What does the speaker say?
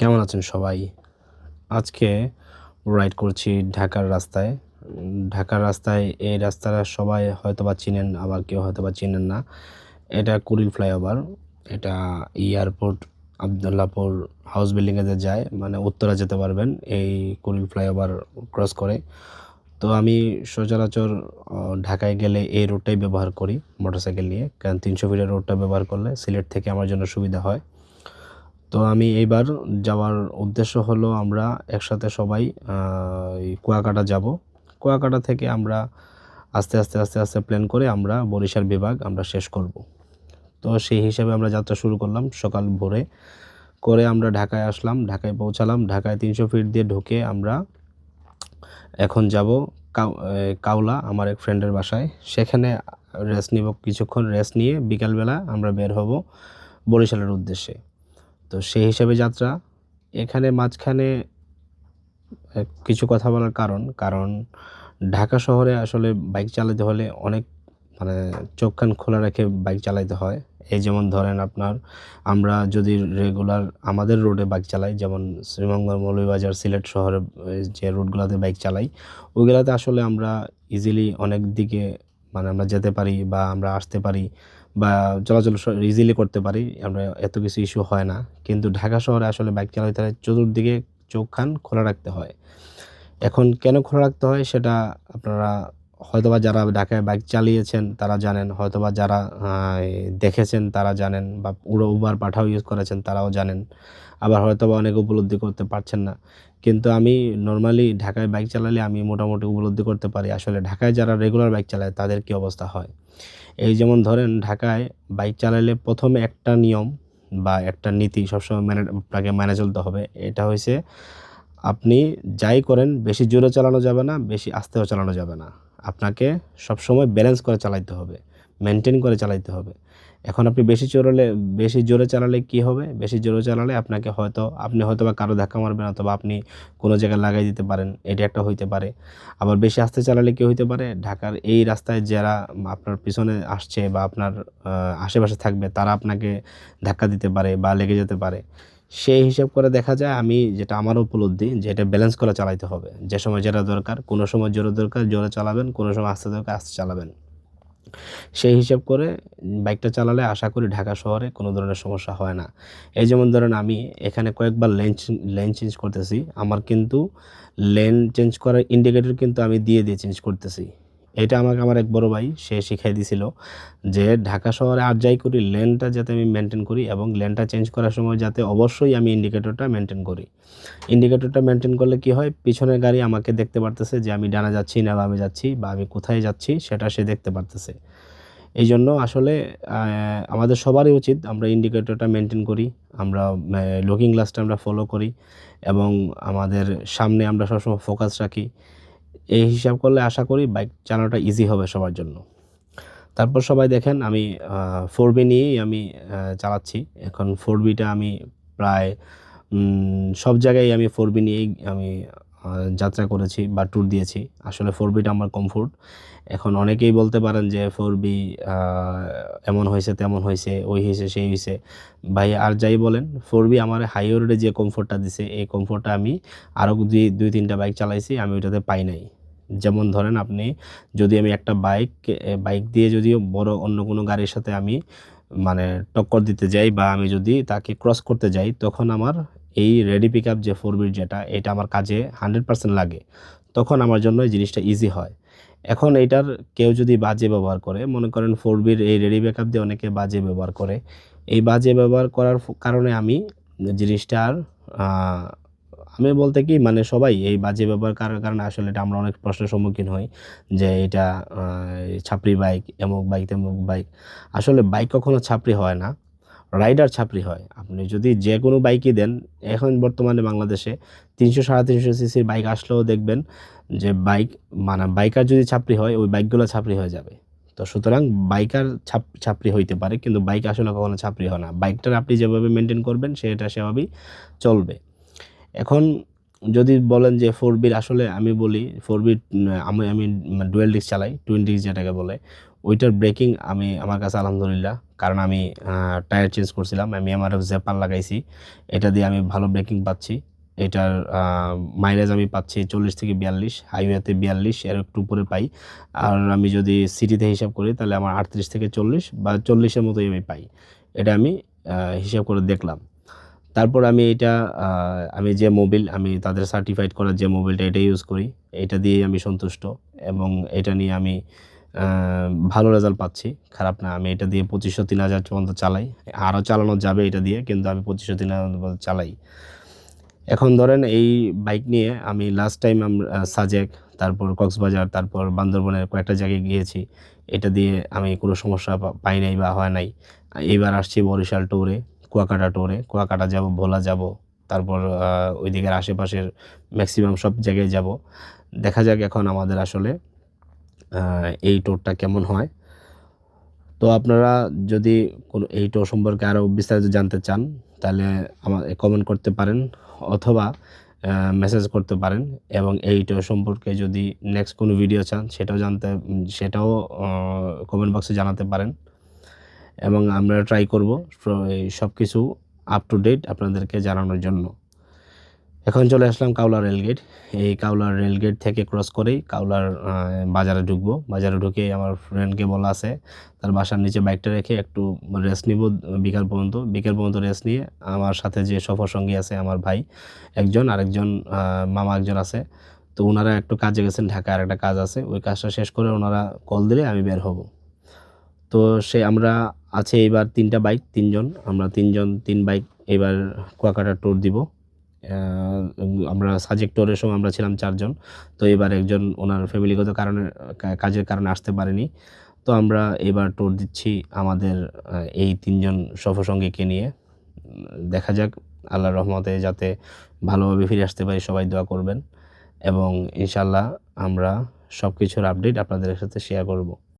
কেমন আছেন সবাই? আজকে রাইড করছি ঢাকার রাস্তায়। ঢাকার রাস্তায় এই রাস্তাটা সবাই হয়তোবা চিনেন, আবার কেউ হয়তোবা চিনেন না। এটা কুড়িল ফ্লাইওভার। এটা এয়ারপোর্ট আবদুল্লাহপুর হাউস বিল্ডিংয়ে যে যায়, মানে উত্তরা যেতে পারবেন এই কুড়িল ফ্লাইওভার ক্রস করে। তো আমি সচরাচর ঢাকায় গেলে এই রোডটাই ব্যবহার করি মোটরসাইকেল নিয়ে। কারণ ৩০০ ফিটের রোডটা ব্যবহার করলে সিলেট থেকে আমার জন্য সুবিধা হয়। তো আমি এইবার যাওয়ার উদ্দেশ্য হলো আমরা একসাথে সবাই এই কুয়াকাটা যাব। কুয়াকাটা থেকে আমরা আস্তে আস্তে প্ল্যান করে আমরা বরিশাল বিভাগ আমরা শেষ করব। তো সেই হিসাবে আমরা যাত্রা শুরু করলাম সকাল ভোরে করে আমরা ঢাকায় আসলাম, ঢাকায় পৌঁছালাম। ঢাকায় ৩০০ ফিট দিয়ে ঢুকে আমরা এখন যাব কাউলা আমার এক ফ্রেন্ডের বাসায়। সেখানে রেস্ট নিব, কিছুক্ষণ রেস্ট নিয়ে বিকালবেলা আমরা বের হব বরিশালের উদ্দেশ্যে। তো সেই হিসাবে যাত্রা। এখানে মাঝখানে কিছু কথা বলার কারণ ঢাকা শহরে আসলে বাইক চালাতে হলে অনেক মানে চোখ কান খোলা রেখে বাইক চালাতে হয়। এই যেমন ধরেন আপনার আমরা যদি রেগুলার আমাদের রোডে বাইক চালাই, যেমন শ্রীমঙ্গল, মৌলভীবাজার, সিলেট শহরে যে রুটগুলোতে বাইক চালাই, ওইগুলোতে আসলে আমরা ইজিলি অনেক দিকে মানে আমরা যেতে পারি বা আমরা আসতে পারি বা চলাচল ইজিলি করতে পারি, আমরা এত কিছু ইস্যু হয় না। কিন্তু ঢাকা শহরে আসলে বাইক চালাতে হলে চতুর্দিকে চোখ কান খোলা রাখতে হয়। এখন কেন খোলা রাখতে হয় সেটা আপনারা হয়তোবা যারা ঢাকায় বাইক চালিয়েছেন তারা জানেন, হয়তোবা যারা দেখেছেন তারা জানেন, বা উবার পাঠাও ইউজ করেছেন তারাও জানেন। আবার হয়তোবা অনেকে উপলব্ধি করতে পারছেন না। কিন্তু আমি নরমালি ঢাকায় বাইক চালালে আমি মোটামুটি উপলব্ধি করতে পারি আসলে ঢাকায় যারা রেগুলার বাইক চালায় তাদের কী অবস্থা হয়। এই যেমন ধরেন ঢাকায় বাইক চালালে প্রথমে একটা নিয়ম বা একটা নীতি সবসময় আপনাকে মেনে চলতে হবে। এটা হইছে আপনি যাই করেন বেশি জোরে চালানো যাবে না, বেশি আস্তেও চালানো যাবে না। আপনাকে সবসময় ব্যালেন্স করে চালাইতে হবে, মেইনটেইন করে চালাইতে হবে। এখন আপনি বেশি জোরে চালালে কী হবে? বেশি জোরে চালালে আপনি হয়তোবা কারো ধাক্কা মারবেন, অথবা আপনি কোনো জায়গায় লাগাই দিতে পারেন। এটা একটা হইতে পারে। আবার বেশি আস্তে চালালে কী হইতে পারে? ঢাকার এই রাস্তায় যারা আপনার পিছনে আসছে বা আপনার আশেপাশে থাকবে তারা আপনাকে ধাক্কা দিতে পারে বা লেগে যেতে পারে। সেই হিসাব করে দেখা যায় আমি যেটা আমার উপলব্ধি যে এটা ব্যালেন্স করে চালাইতে হবে। যে সময় যেটা দরকার, কোনো সময় জোরে দরকার জোরে চালাবেন, কোনো সময় আস্তে দরকার আস্তে চালাবেন। সেই হিসাব করে বাইকটা চালালে আশা করি ঢাকা শহরে কোনো ধরনের সমস্যা হয় না। এই যেমন ধরেন আমি এখানে কয়েকবার লেন চেঞ্জ করতেছি। আমার কিন্তু লেন চেঞ্জ করার ইন্ডিকেটর কিন্তু আমি দিয়ে চেঞ্জ করতেছি। এটা আমাকে আমার এক বড় ভাই সে শিখাই দিছিল যে ঢাকা শহরে আর যাই করি লেনটা যাতে আমি মেনটেন করি, এবং লেনটা চেঞ্জ করার সময় যাতে অবশ্যই আমি ইন্ডিকেটরটা মেনটেন করি। ইন্ডিকেটরটা মেনটেন করলে কি হয়, পিছনের গাড়ি আমাকে দেখতে পারতেছে যে আমি ডানে যাচ্ছি না বামে যাচ্ছি বা আমি কোথায় যাচ্ছি সেটা সে দেখতে পারতেছে। এই জন্য আসলে আমাদের সবারই উচিত আমরা ইন্ডিকেটরটা মেনটেন করি, আমরা লুকিং গ্লাসটা আমরা ফলো করি, এবং আমাদের সামনে আমরা সবসময় ফোকাস রাখি। এই হিসাব করলে আশা করি বাইক চালানোটা ইজি হবে সবার জন্য। তারপর সবাই দেখেন আমি 4B নিয়েই আমি চালাচ্ছি। এখন 4Bটা আমি প্রায় সব জায়গায় আমি 4B নিয়েই আমি যাত্রা করেছি বা ট্যুর দিয়েছি। আসলে 4Bটা আমার কমফোর্ট। এখন অনেকেই বলতে পারেন যে 4B আ এমন হইছে, তেমন হইছে, ওই হইছে, সেই হইছে। ভাই আর যাই বলেন 4B আমার হাইওয়ে রোডে যে কমফোর্টটা দিছে, এই কমফোর্টটা আমি আরও ২-৩ টা বাইক চালাইছি, আমি ওইটাতে পাই নাই। যেমন ধরেন আপনি যদি আমি একটা বাইক দিয়ে যদিও বড় অন্য কোনো গাড়ির সাথে আমি মানে টক্কর দিতে যাই বা আমি যদি তাকে ক্রস করতে যাই, তখন আমার এই রেডি পিকআপ যে 4Bর যেটা, এটা আমার কাজে 100% লাগে। তখন আমার জন্য এই জিনিসটা ইজি হয়। এখন এইটার কেউ যদি বাজে ব্যবহার করে, মনে করেন 4Bর এই রেডি ব্যাকআপ দিয়ে অনেকে বাজে ব্যবহার করে। এই বাজে ব্যবহার করার কারণে আমি জিনিসটার আ আমি বলতে কি মানে সবাই এই বাজে ব্যবহার করার কারণে আসলে এটা আমরা অনেক প্রশ্নের সম্মুখীন হই যে এটা আ ছাপরি বাইক, এমুক বাইক, তেমুক বাইক। আসলে বাইক কখনো ছাপরি হয় না। রাইডার ছাপরি হয়। আপনি যদি যেকোনো বাইকই দেন, এখন বর্তমানে বাংলাদেশে ৩০০ ৩৫০ সিসির বাইক আসলেও দেখবেন যে মানে বাইকার যদি ছাপরি হয়, ওই বাইকগুলো ছাপরি হয়ে যাবে। তো সুতরাং বাইকার ছাপরি হইতে পারে, কিন্তু বাইক আসলে কখনো ছাপরি হয় না। বাইকটার আপনি যেভাবে মেইনটেইন করবেন সেটা সেভাবেই চলবে। এখন যদি বলেন যে 4Bর আসলে আমি বলি 4B আমি আমি ডুয়াল ডিস্ক চালাই, টুইন ডিস্ক যেটাকে বলে। ওইটার ব্রেকিং আমার কাছে আলহামদুলিল্লাহ, কারণ আমি টায়ার চেঞ্জ করছিলাম, আমি এমআরএফ জেপার লাগাইছি, এটা দিয়ে আমি ভালো ব্রেকিং পাচ্ছি। এটার মাইলেজ আমি পাচ্ছি 40 থেকে 42, হাইওয়েতে 42 এর একটু উপরে পাই। আর আমি যদি সিটিতে হিসাব করি তাহলে আমার 38 থেকে 40 বা 40-এর মতোই আমি পাই। এটা আমি হিসাব করে দেখলাম। তারপর আমি এটা আমি যে মোবিল, আমি তাদের সার্টিফাইড করা যে মোবিলটা এটা ইউজ করি, এটা দিয়েই আমি সন্তুষ্ট এবং এটা নিয়ে আমি ভালো রেজাল্ট পাচ্ছি, খারাপ না। আমি এটা দিয়ে 2500-3000 পর্যন্ত চালাই। আরও চালানো যাবে এটা দিয়ে, কিন্তু আমি 2500-3000 পর্যন্ত চালাই। এখন ধরেন এই বাইক নিয়ে আমি লাস্ট টাইম সাজেক, তারপর কক্সবাজার, তারপর বান্দরবনের কয়েকটা জায়গায় গিয়েছি। এটা দিয়ে আমি কোনো সমস্যা পাই নাই বা হয় নাই। এইবার আসছি বরিশাল ট্যুরে, কুয়াকাটা ট্যুরে। কুয়াকাটা যাব, ভোলা যাব, তারপর ওই দিকের আশেপাশের ম্যাক্সিমাম সব জায়গায় যাব। দেখা যাক এখন আমাদের আসলে এই ট্যুরটা কেমন হয়। তো আপনারা যদি কোনো এই ট্যুর সম্পর্কে আরও বিস্তারিত জানতে চান তাহলে কমেন্ট করতে পারেন অথবা মেসেজ করতে পারেন, এবং এই ট্যুর সম্পর্কে যদি নেক্সট কোনো ভিডিও চান সেটাও কমেন্ট বক্সে জানাতে পারেন, এবং আমরা ট্রাই করব এই সব কিছু আপ টু ডেট আপনাদেরকে জানানোর জন্য। এখন চলে আসলাম কাউলা রেলগেট। এই কাউলা রেলগেট থেকে ক্রস করেই কাউলার বাজারে ঢুকবো। বাজারে ঢুকে আমার ফ্রেন্ডকে বলা আছে তার বাসার নিচে বাইকটা রেখে একটু রেস্ট নিব বিকাল পর্যন্ত রেস্ট নিয়ে আমার সাথে যে সফর সঙ্গী আছে, আমার ভাই একজন, আরেকজন মামা একজন আছে, তো ওনারা একটু কাজে গেছেন, ঢাকায় আর একটা কাজ আছে, ওই কাজটা শেষ করে ওনারা কল দিলে আমি বের হব। তো আমরা আছে এবার 3টা বাইক, 3জন, আমরা 3 বাইক এবার কুয়াকাটা ট্যুর দিব। আমরা সাজেক ট্যুরের সময় আমরা ছিলাম 4 জন। তো এবার একজন ওনার ফ্যামিলিগত কারণে কাজের কারণে আসতে পারেনি। তো আমরা এবার ট্যুর দিচ্ছি আমাদের এই 3জন সফরসঙ্গীকে নিয়ে। দেখা যাক আল্লাহর রহমতে যাতে ভালোভাবে ফিরে আসতে পারি, সবাই দোয়া করবেন, এবং ইনশাআল্লাহ আমরা সব কিছুর আপডেট আপনাদের সাথে শেয়ার করব।